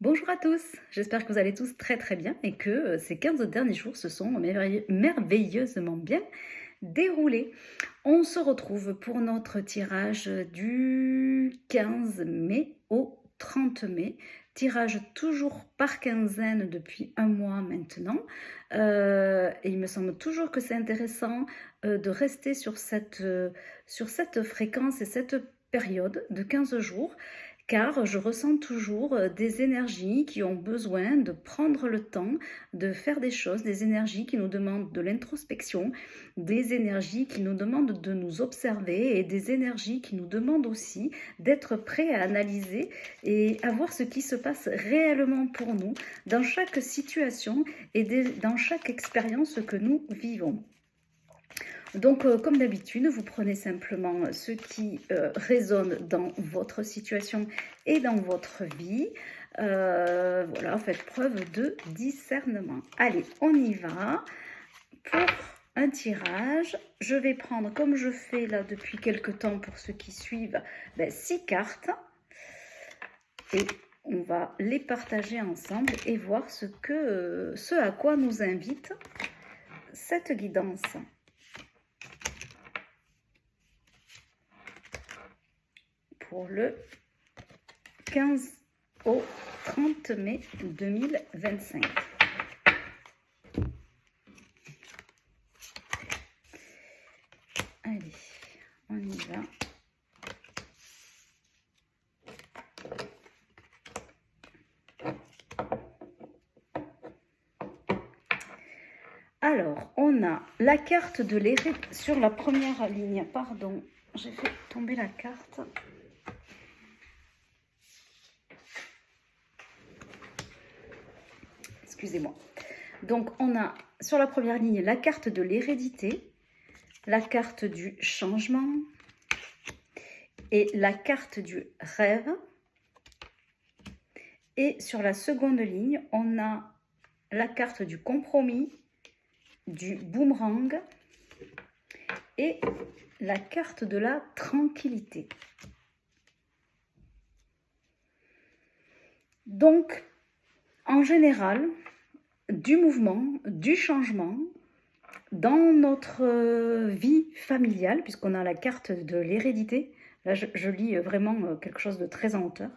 Bonjour à tous, j'espère que vous allez tous très très bien et que ces 15 derniers jours se sont merveilleusement bien déroulés. On se retrouve pour notre tirage du 15 mai au 30 mai. Tirage toujours par quinzaine depuis un mois maintenant. Et il me semble toujours que c'est intéressant de rester sur cette fréquence et cette période de 15 jours car je ressens toujours des énergies qui ont besoin de prendre le temps de faire des choses, des énergies qui nous demandent de l'introspection, des énergies qui nous demandent de nous observer et des énergies qui nous demandent aussi d'être prêts à analyser et à voir ce qui se passe réellement pour nous dans chaque situation et dans chaque expérience que nous vivons. Donc, comme d'habitude, vous prenez simplement ce qui résonne dans votre situation et dans votre vie. Voilà, faites preuve de discernement. Allez, on y va pour un tirage. Je vais prendre, comme je fais là depuis quelques temps pour ceux qui suivent, 6 cartes. Et on va les partager ensemble et voir ce à quoi nous invite cette guidance. Pour le 15 au 30 mai 2025. Allez, on y va. Alors, on a la carte de l'héritage sur la première ligne. Pardon, j'ai fait tomber la carte. Excusez-moi. Donc, on a sur la première ligne la carte de l'hérédité, la carte du changement et la carte du rêve. Et sur la seconde ligne, on a la carte du compromis, du boomerang et la carte de la tranquillité. Donc, en général, du mouvement, du changement dans notre vie familiale, puisqu'on a la carte de l'hérédité. Là, je lis vraiment quelque chose de très en hauteur.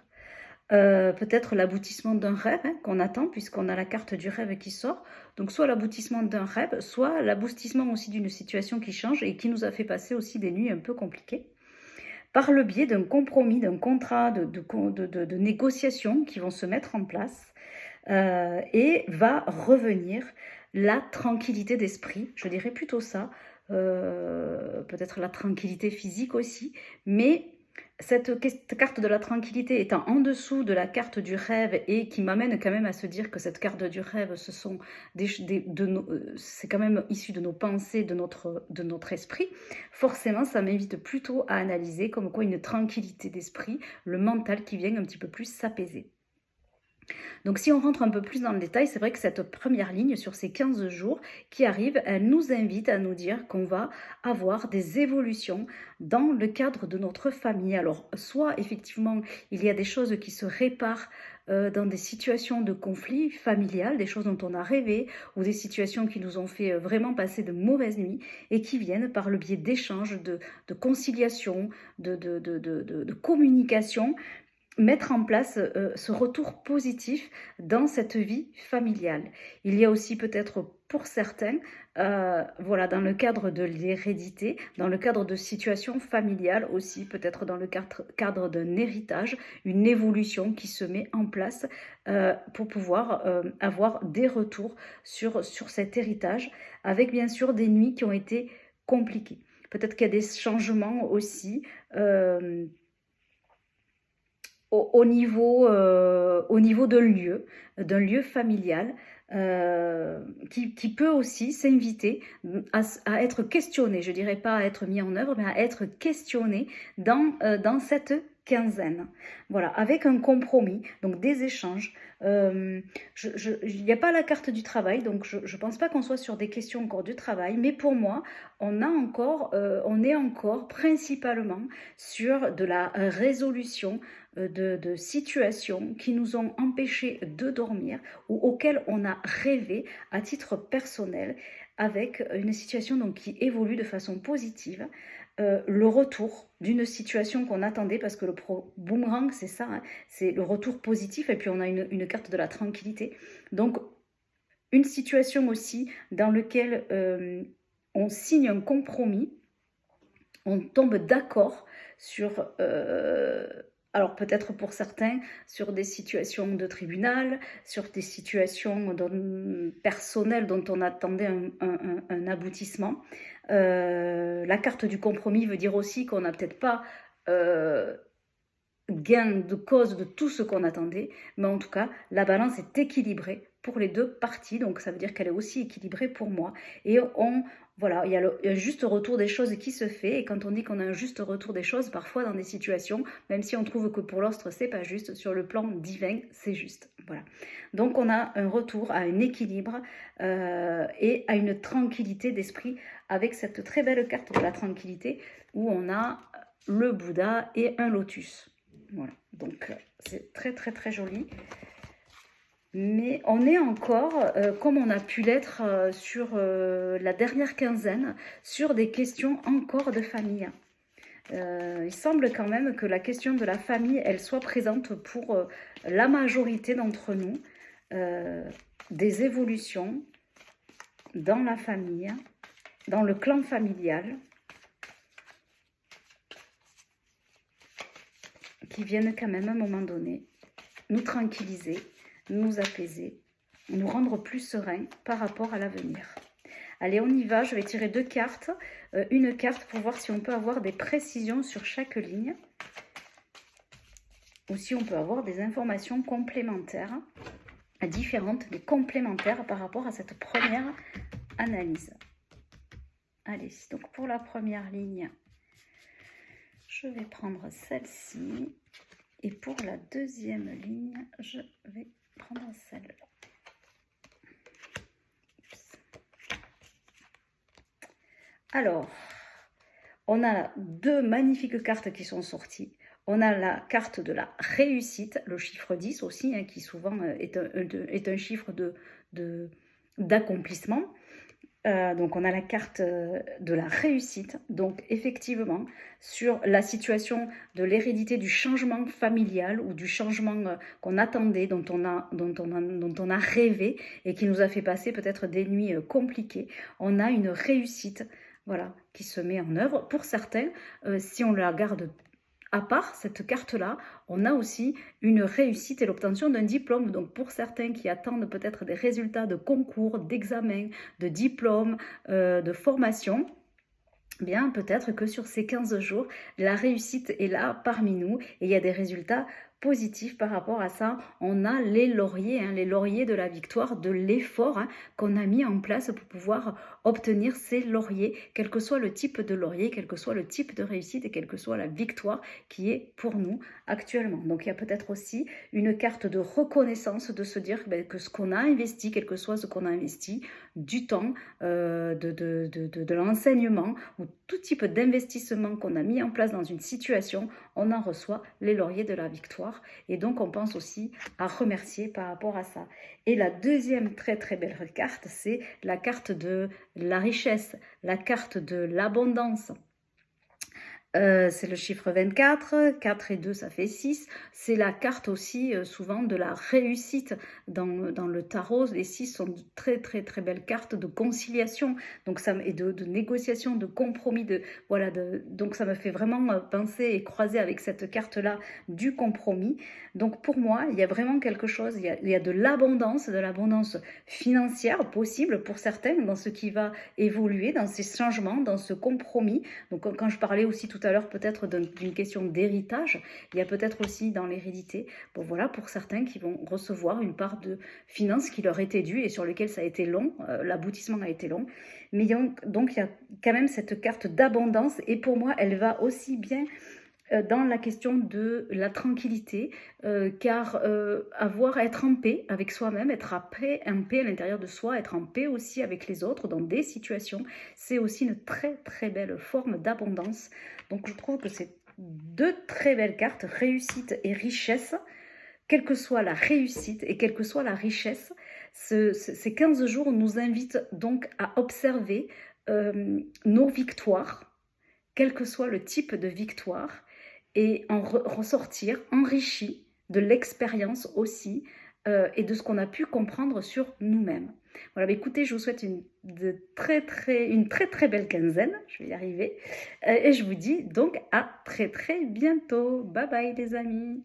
Peut-être l'aboutissement d'un rêve qu'on attend, puisqu'on a la carte du rêve qui sort. Donc, soit l'aboutissement d'un rêve, soit l'aboutissement aussi d'une situation qui change et qui nous a fait passer aussi des nuits un peu compliquées. Par le biais d'un compromis, d'un contrat, de négociations qui vont se mettre en place. Et va revenir la tranquillité d'esprit, je dirais plutôt ça, peut-être la tranquillité physique aussi, mais cette carte de la tranquillité étant en dessous de la carte du rêve et qui m'amène quand même à se dire que cette carte du rêve, c'est quand même issu de nos pensées, de notre esprit, forcément ça m'invite plutôt à analyser comme quoi une tranquillité d'esprit, le mental qui vient un petit peu plus s'apaiser. Donc si on rentre un peu plus dans le détail, c'est vrai que cette première ligne sur ces 15 jours qui arrivent, elle nous invite à nous dire qu'on va avoir des évolutions dans le cadre de notre famille. Alors soit effectivement il y a des choses qui se réparent dans des situations de conflit familial, des choses dont on a rêvé ou des situations qui nous ont fait vraiment passer de mauvaises nuits et qui viennent par le biais d'échanges, de conciliation, de communication, mettre en place ce retour positif dans cette vie familiale. Il y a aussi peut-être pour certains, voilà, dans le cadre de l'hérédité, dans le cadre de situations familiales aussi, peut-être dans le cadre d'un héritage, une évolution qui se met en place pour pouvoir avoir des retours sur cet héritage, avec bien sûr des nuits qui ont été compliquées. Peut-être qu'il y a des changements aussi au niveau d'un lieu familial, qui peut aussi s'inviter à être questionné, je dirais pas à être mis en œuvre, mais à être questionné dans cette quinzaine. Voilà, avec un compromis, donc des échanges. Il n'y a pas la carte du travail, donc je ne pense pas qu'on soit sur des questions encore du travail, mais pour moi, on est encore principalement sur de la résolution de situations qui nous ont empêchés de dormir ou auxquelles on a rêvé à titre personnel avec une situation donc, qui évolue de façon positive. Le retour d'une situation qu'on attendait, parce que le boomerang, c'est ça, hein, c'est le retour positif, et puis on a une carte de la tranquillité. Donc, une situation aussi dans laquelle on signe un compromis, on tombe d'accord sur... alors peut-être pour certains, sur des situations de tribunal, sur des situations personnelles dont on attendait un aboutissement. La carte du compromis veut dire aussi qu'on n'a peut-être pas gain de cause de tout ce qu'on attendait, mais en tout cas, la balance est équilibrée pour les deux parties, donc ça veut dire qu'elle est aussi équilibrée pour moi. Et voilà, il y a un juste retour des choses qui se fait, et quand on dit qu'on a un juste retour des choses, parfois dans des situations, même si on trouve que pour l'autre c'est pas juste, sur le plan divin c'est juste. Voilà. Donc on a un retour à un équilibre et à une tranquillité d'esprit avec cette très belle carte de la tranquillité où on a le Bouddha et un lotus. Voilà, donc c'est très très très joli. Mais on est encore, comme on a pu l'être sur la dernière quinzaine, sur des questions encore de famille. Il semble quand même que la question de la famille, elle soit présente pour la majorité d'entre nous. Des évolutions dans la famille, dans le clan familial, qui viennent quand même à un moment donné nous tranquilliser, nous apaiser, nous rendre plus sereins par rapport à l'avenir. Allez, on y va, je vais tirer deux cartes. Une carte pour voir si on peut avoir des précisions sur chaque ligne, ou si on peut avoir des informations complémentaires, différentes, mais complémentaires par rapport à cette première analyse. Allez, donc pour la première ligne, je vais prendre celle-ci. Et pour la deuxième ligne, je vais prendre celle-là. Alors, on a deux magnifiques cartes qui sont sorties. On a la carte de la réussite, le chiffre 10 aussi, hein, qui souvent est un chiffre d'accomplissement. Donc on a la carte de la réussite, donc effectivement sur la situation de l'hérédité du changement familial ou du changement qu'on attendait, dont on a rêvé et qui nous a fait passer peut-être des nuits compliquées, on a une réussite, voilà, qui se met en œuvre. Pour certains, si on la garde à part cette carte-là, on a aussi une réussite et l'obtention d'un diplôme. Donc pour certains qui attendent peut-être des résultats de concours, d'examens, de diplômes, de formation, bien peut-être que sur ces 15 jours, la réussite est là parmi nous et il y a des résultats positifs par rapport à ça. On a les lauriers, hein, les lauriers de la victoire, de l'effort qu'on a mis en place pour pouvoir obtenir ces lauriers, quel que soit le type de laurier, quel que soit le type de réussite et quelle que soit la victoire qui est pour nous actuellement. Donc il y a peut-être aussi une carte de reconnaissance, de se dire que ce qu'on a investi, quel que soit ce qu'on a investi, du temps, de l'enseignement ou tout type d'investissement qu'on a mis en place dans une situation, on en reçoit les lauriers de la victoire. Et donc on pense aussi à remercier par rapport à ça. Et la deuxième très très belle carte, c'est la carte de la richesse, la carte de l'abondance. C'est le chiffre 24, 4 et 2 ça fait 6, c'est la carte aussi souvent de la réussite dans le tarot. Les 6 sont de très très très belles cartes de conciliation, donc ça, et de négociation, de compromis, voilà, donc ça me fait vraiment penser et croiser avec cette carte là du compromis. Donc pour moi il y a vraiment quelque chose, il y a de l'abondance financière possible pour certains dans ce qui va évoluer, dans ces changements, dans ce compromis. Donc quand je parlais aussi tout à l'heure peut-être d'une question d'héritage, il y a peut-être aussi dans l'hérédité, bon voilà, pour certains qui vont recevoir une part de finances qui leur était due et sur lequel ça a été long, l'aboutissement a été long, mais donc il y a quand même cette carte d'abondance et pour moi elle va aussi bien dans la question de la tranquillité, car être en paix avec soi-même, être en paix à l'intérieur de soi, être en paix aussi avec les autres dans des situations, c'est aussi une très très belle forme d'abondance. Donc je trouve que c'est deux très belles cartes, réussite et richesse. Quelle que soit la réussite et quelle que soit la richesse, ces 15 jours nous invitent donc à observer nos victoires, quel que soit le type de victoire, et en ressortir enrichi de l'expérience aussi et de ce qu'on a pu comprendre sur nous-mêmes. Voilà, bah écoutez, je vous souhaite une très très belle quinzaine, je vais y arriver, et je vous dis donc à très très bientôt. Bye bye les amis.